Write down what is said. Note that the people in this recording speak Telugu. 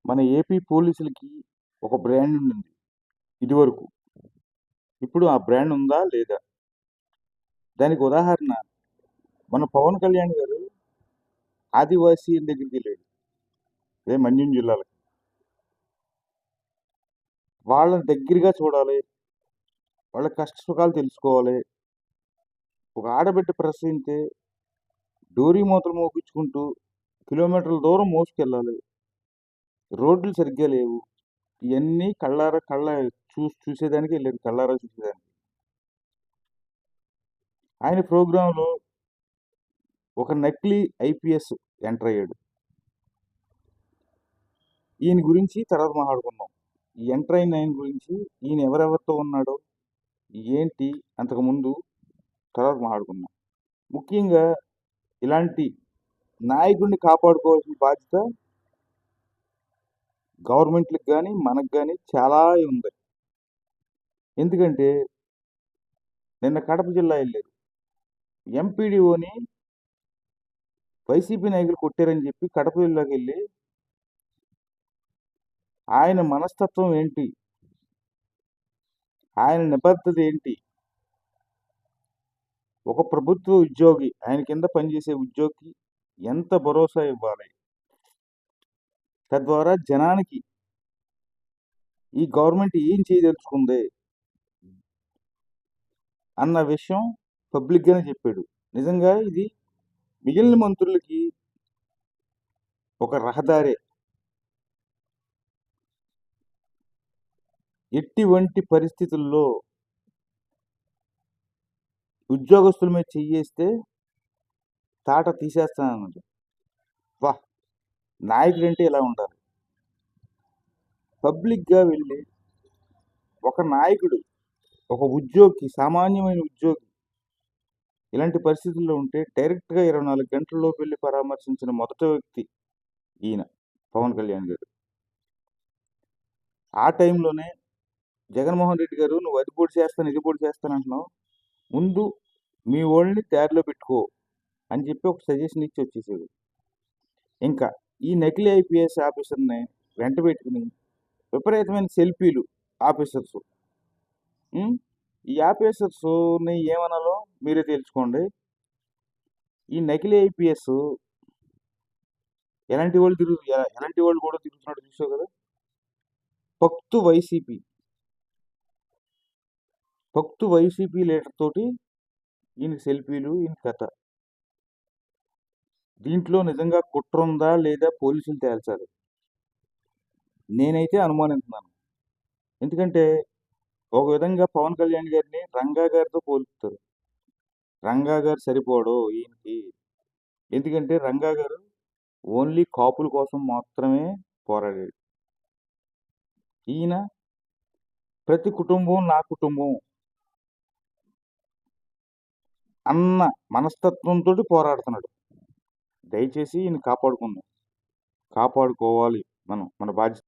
మన ఏపీ పోలీసులకి ఒక బ్రాండ్ ఉండింది ఇదివరకు. ఇప్పుడు ఆ బ్రాండ్ ఉందా లేదా? దానికి ఉదాహరణ మన పవన్ కళ్యాణ్ గారు ఆదివాసీల దగ్గరికి వెళ్ళాడు. అదే మన్యం జిల్లాలో. వాళ్ళని దగ్గరగా చూడాలి. వాళ్ళ కష్ట సుఖాలు తెలుసుకోవాలి. ఒక ఆడబిడ్డ ప్రసవింతే డోరీ మూతలు మోగించుకుంటూ కిలోమీటర్ల దూరం మోసుకెళ్ళాలి. రోడ్లు సరిగ్గా లేవు. ఇవన్నీ చూసేదానికి వెళ్ళాడు. కళ్ళారా చూసేదానికి. ఆయన ప్రోగ్రాంలో ఒక నకిలీ ఐపీఎస్ ఎంటర్ అయ్యాడు. ఈయన గురించి తర్వాత మాట్లాడుకుందాం. ఈ ఎంటర్ అయిన ఆయన గురించి, ఈయన ఎవరెవరితో ఉన్నాడో, ఏంటి అంతకుముందు తర్వాత మాట్లాడుకుందాం. ముఖ్యంగా ఇలాంటి నాయకుడిని కాపాడుకోవాల్సిన బాధ్యత గవర్నమెంట్లకు కానీ మనకు కానీ చాలా ఉంది. ఎందుకంటే నిన్న కడప జిల్లా వెళ్ళారు. ఎంపీడీఓని వైసీపీ నాయకులు కొట్టారని చెప్పి కడప జిల్లాకి వెళ్ళి ఆయన మనస్తత్వం ఏంటి, ఆయన నిబద్ధత ఏంటి, ఒక ప్రభుత్వ ఉద్యోగి, ఆయన కింద పనిచేసే ఉద్యోగికి ఎంత భరోసా ఇవ్వాలి, తద్వారా జనానికి ఈ గవర్నమెంట్ ఏం చేయదలుచుకుంది అన్న విషయం పబ్లిక్గానే చెప్పాడు. నిజంగా ఇది మిగిలిన మంత్రులకి ఒక రహదారే. ఎటువంటి పరిస్థితుల్లో ఉద్యోగస్తుల మీద చెయ్యేస్తే తాట తీసేస్తానన్నది. వా, నాయకుడంటే ఇలా ఉండాలి. పబ్లిక్గా వెళ్ళి ఒక నాయకుడు, ఒక ఉద్యోగి, సామాన్యమైన ఉద్యోగి ఇలాంటి పరిస్థితుల్లో ఉంటే డైరెక్ట్గా 24 గంటల్లోపు వెళ్ళి పరామర్శించిన మొదటి వ్యక్తి ఈయన పవన్ కళ్యాణ్ గారు. ఆ టైంలోనే జగన్మోహన్ రెడ్డి గారు, నువ్వు అది పొడి చేస్తాను ఇది పొడి చేస్తాను అంటున్నావు, ముందు మీ వాళ్ళని దారిలో పెట్టుకో అని చెప్పి ఒక సజెషన్ ఇచ్చి వచ్చేసేది. ఇంకా ఈ నకిలీ ఐపీఎస్ ఆఫీసర్ని వెంట పెట్టుకుని విపరీతమైన సెల్ఫీలు ఆఫీసర్స్. ఈ ఆఫీసర్స్ని ఏమనాలో మీరే తెలుసుకోండి. ఈ నకిలీ ఐపీఎస్ ఎలాంటి వాళ్ళు కూడా తిరుగుతున్నాడు చూసావు కదా. పక్తు వైసీపీ లీడర్ తోటి ఈయన సెల్ఫీలు, ఈయన కథ. దీంట్లో నిజంగా కుట్ర ఉందా లేదా పోలీసులు తేల్చాలి. నేనైతే అనుమానిస్తున్నాను. ఎందుకంటే ఒక విధంగా పవన్ కళ్యాణ్ గారిని రంగా గారితో పోలుస్తారు. రంగా గారు సరిపోడు ఈయనకి. ఎందుకంటే రంగా గారు ఓన్లీ కాపుల కోసం మాత్రమే పోరాడాడు. ఈయన ప్రతి కుటుంబం నా కుటుంబం అన్న మనస్తత్వంతో పోరాడుతున్నాడు. దయచేసి ఈయన కాపాడుకోవాలి మనం, మన బాధ్యత.